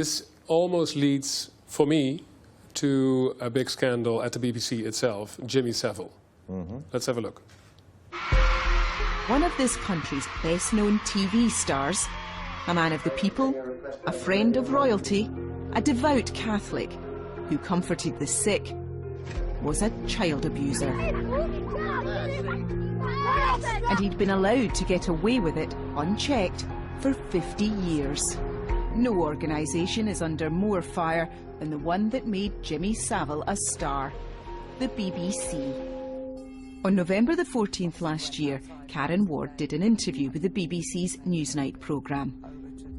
This almost leads, for me, to a big scandal at the BBC itself, Jimmy Savile. Let's have a look. One of this country's best-known TV stars, a man of the people, a friend of royalty, a devout Catholic who comforted the sick, was a child abuser. And he'd been allowed to get away with it, unchecked, for 50 years. No organisation is under more fire than the one that made Jimmy Savile a star, the BBC. On November the 14th last year, Karen Ward did an interview with the BBC's Newsnight programme.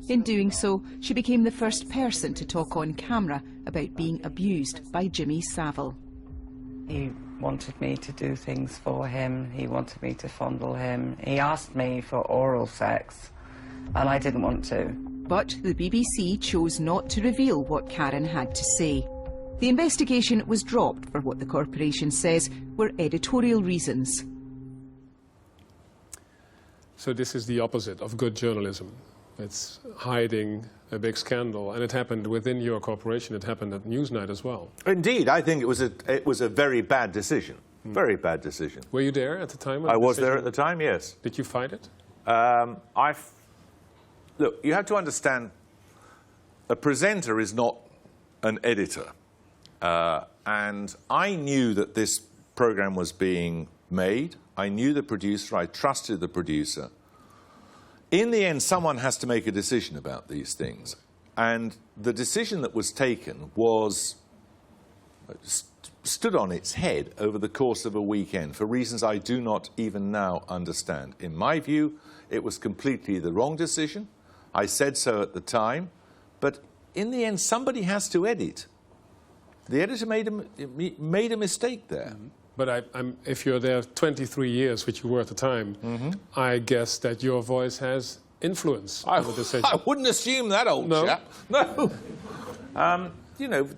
In doing so, she became the first person to talk on camera about being abused by Jimmy Savile. He wanted me to do things for him, he wanted me to fondle him, he asked me for oral sex, and I didn't want to. But the BBC chose not to reveal what Karen had to say. The investigation was dropped for what the corporation says were editorial reasons. So this is the opposite of good journalism. It's hiding a big scandal, and it happened within your corporation. It happened at Newsnight as well. Indeed, I think it was a very bad decision. Very bad decision. Were you there at the time? I was there at the time, yes. Did you fight it? Look, you have to understand, a presenter is not an editor. And I knew that this program was being made. I knew the producer. I trusted the producer. In the end, someone has to make a decision about these things. And the decision that was taken was stood on its head over the course of a weekend for reasons I do not even now understand. In my view, it was completely the wrong decision. I said so at the time. But in the end, somebody has to edit. The editor made a mistake there. But if you're there 23 years, which you were at the time, I guess that your voice has influence on the decision. I wouldn't assume that, old chap. No. You know,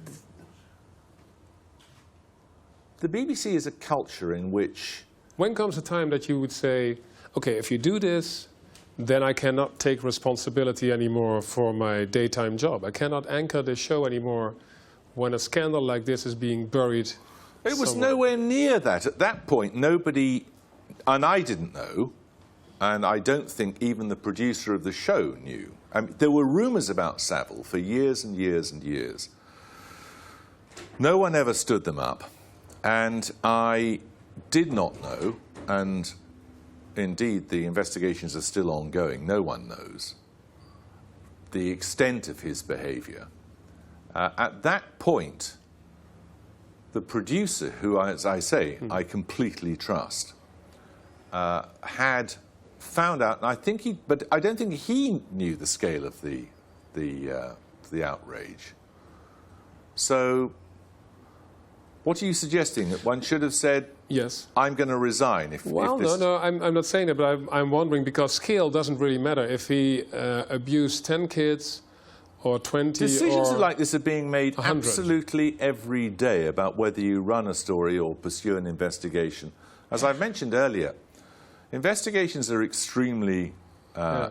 the BBC is a culture in which... When comes the time that you would say, OK, if you do this, then I cannot take responsibility anymore for my daytime job. I cannot anchor this show anymore when a scandal like this is being buried It was somewhere. nowhere near that. At that point, nobody, and I didn't know, and I don't think even the producer of the show knew. I mean, there were rumours about Savile for years and years and years. No one ever stood them up, and I did not know, and indeed the investigations are still ongoing, no one knows, the extent of his behaviour. At that point, the producer, who, as I say, I completely trust, had found out, and I think but I don't think he knew the scale of the outrage. So, what are you suggesting? That one should have said, yes, I'm going to resign if well, this... no, I'm not saying that, but I'm wondering, because scale doesn't really matter. If he abused 10 kids or 20 Decisions or like this are being made 100. Absolutely every day about whether you run a story or pursue an investigation. As I've mentioned earlier, investigations are extremely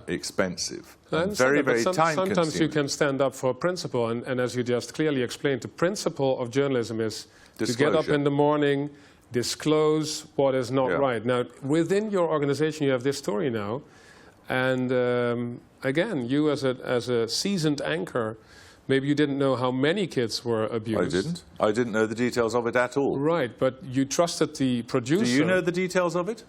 expensive and very, very time-consuming. Sometimes you can stand up for a principle, and as you just clearly explained, the principle of journalism is to get up in the morning, disclose what is not right. Now, within your organization, you have this story now, and again, you as a seasoned anchor, maybe you didn't know how many kids were abused. I didn't. I didn't know the details of it at all. Right, but you trusted the producer. Do you know the details of it?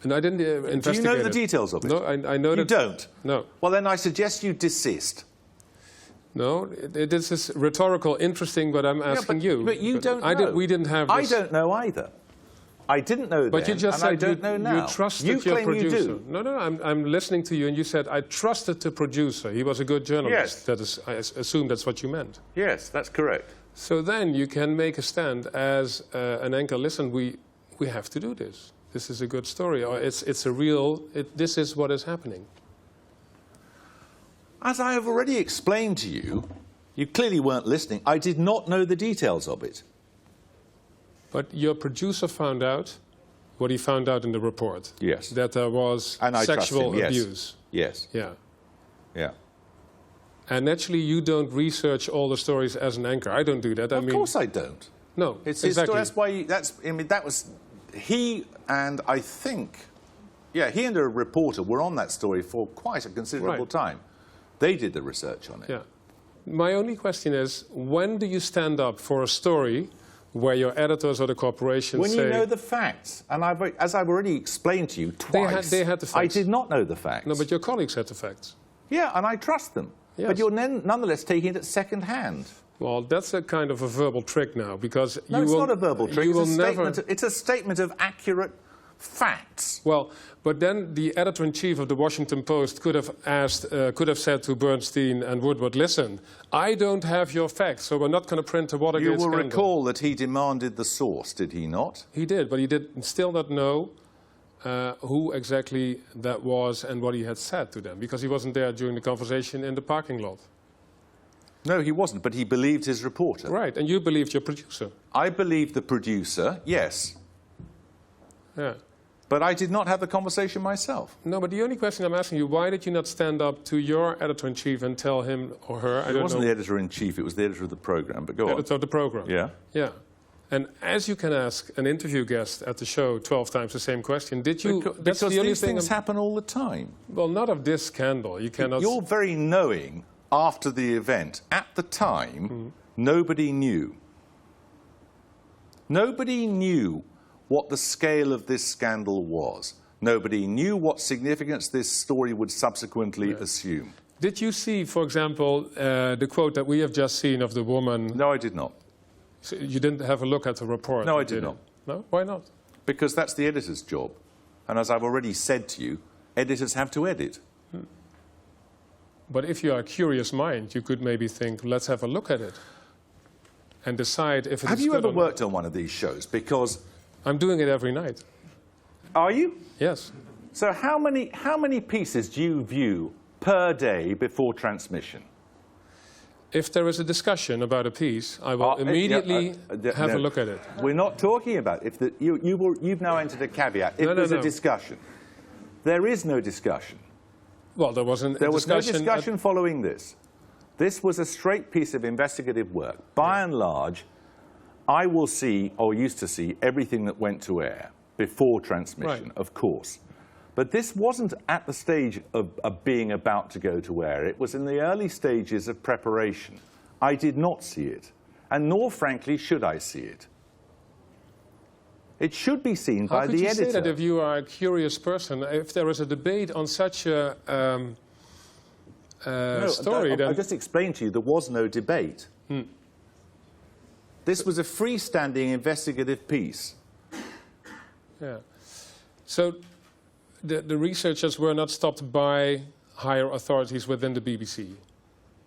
And I didn't investigate it. Do you know the details of it? No, I know that... You don't? No. Well, then I suggest you desist. No, this is rhetorical, interesting, but I'm asking you. But you don't know. We didn't have this. I don't know either. I didn't know but then, you just and said I don't know now. You trusted you your claim producer. You do. No, I'm listening to you, and you said, I trusted the producer. He was a good journalist. Yes. That is, I assume that's what you meant. Yes, that's correct. So then you can make a stand as an anchor. Listen, we have to do this. This is a good story. Or it's a real... this is what is happening. As I have already explained to you, you clearly weren't listening. I did not know the details of it. But your producer found out what he found out in the report. Yes. That there was and I sexual trust him, abuse. Yes. Yeah. Yeah. And naturally, you don't research all the stories as an anchor. I don't do that. Of course I don't. No, it's his exactly. story. That's why. I mean, that was he and I think, yeah, he and a reporter were on that story for quite a considerable time. They did the research on it. Yeah. My only question is, when do you stand up for a story where your editors or the corporation when say... you know the facts. And as I've already explained to you twice, they had the facts. I did not know the facts. No, but your colleagues had the facts. Yeah, and I trust them. Yes. But you're nonetheless taking it at second hand. Well, that's a kind of a verbal trick now, because no, it's not a verbal trick. It's a statement of accurate facts. Well, but then the editor-in-chief of the Washington Post could have said to Bernstein and Woodward, listen, I don't have your facts, so we're not going to print a Watergate scandal. You will scandal. recall that he demanded the source, did he not? He did, but he did still not know who exactly that was and what he had said to them, because he wasn't there during the conversation in the parking lot. No, he wasn't, but he believed his reporter. Right, and you believed your producer. I believed the producer, yes. Yeah. But I did not have the conversation myself. No, but the only question I'm asking you, why did you not stand up to your editor-in-chief and tell him or her, It wasn't the editor-in-chief, it was the editor of the programme, but go on. Editor of the programme. Yeah. Yeah. And as you can ask an interview guest at the show 12 times the same question, did you... Because these things happen all the time. Well, not of this scandal. You cannot... You're very knowing after the event. At the time, nobody knew. Nobody knew what the scale of this scandal was. Nobody knew what significance this story would subsequently assume. Did you see, for example, the quote that we have just seen of the woman? No, I did not. So you didn't have a look at the report? No, I did not. No? Why not? Because that's the editor's job. And as I've already said to you, editors have to edit. But if you are a curious mind, you could maybe think, let's have a look at it and decide if it's good or not. Have you ever worked on one of these shows? Because... I'm doing it every night. Are you? Yes. So how many pieces do you view per day before transmission? If there is a discussion about a piece, I will immediately have a look at it. We're not talking about if you've now entered a caveat. If there's a discussion, there is no discussion. Well, there was no discussion following this. This was a straight piece of investigative work. By and large, I will see, or used to see, everything that went to air before transmission, of course. But this wasn't at the stage of being about to go to air. It was in the early stages of preparation. I did not see it, and nor, frankly, should I see it. It should be seen by the editor. How could you say that if you are a curious person? If there is a debate on such a story, then... I just explained to you there was no debate. This was a freestanding investigative piece. Yeah. So the researchers were not stopped by higher authorities within the BBC?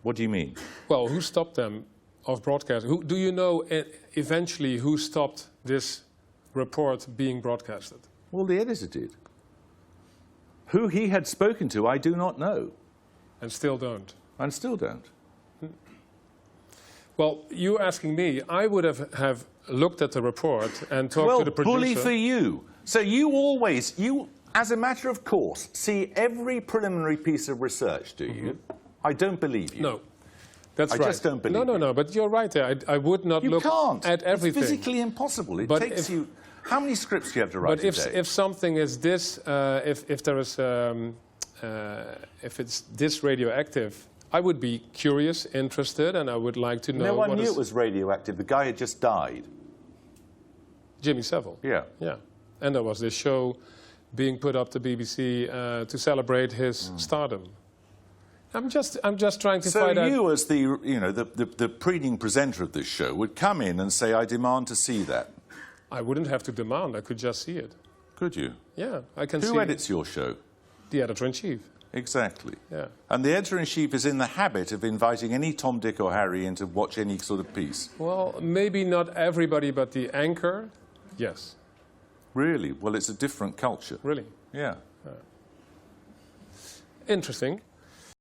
What do you mean? Well, who stopped them of broadcasting? Do you know eventually who stopped this report being broadcasted? Well, the editor did. Who he had spoken to, I do not know. And still don't? And still don't. Well, you asking me, I would have looked at the report and talked to the producer. Well, bully for you. So you, as a matter of course, see every preliminary piece of research, do you? I don't believe you. No. That's right. I just don't believe you. No, but you're right there. I would not look at everything. It's physically impossible. It takes you... How many scripts do you have to write a day? But if something is this, if there is, if it's this radioactive, I would be curious, interested, and I would like to know. No one knew it was radioactive. The guy had just died. Jimmy Savile. Yeah. Yeah. And there was this show being put up to BBC to celebrate his stardom. I'm just trying to find out. So you, as the preening presenter of this show, would come in and say, "I demand to see that." I wouldn't have to demand. I could just see it. Could you? Yeah, I can see. Who edits your show? The editor-in-chief. Exactly. Yeah. And the editor-in-chief is in the habit of inviting any Tom, Dick or Harry in to watch any sort of piece. Well, maybe not everybody, but the anchor, yes. Really? Well, it's a different culture. Really? Yeah. Interesting.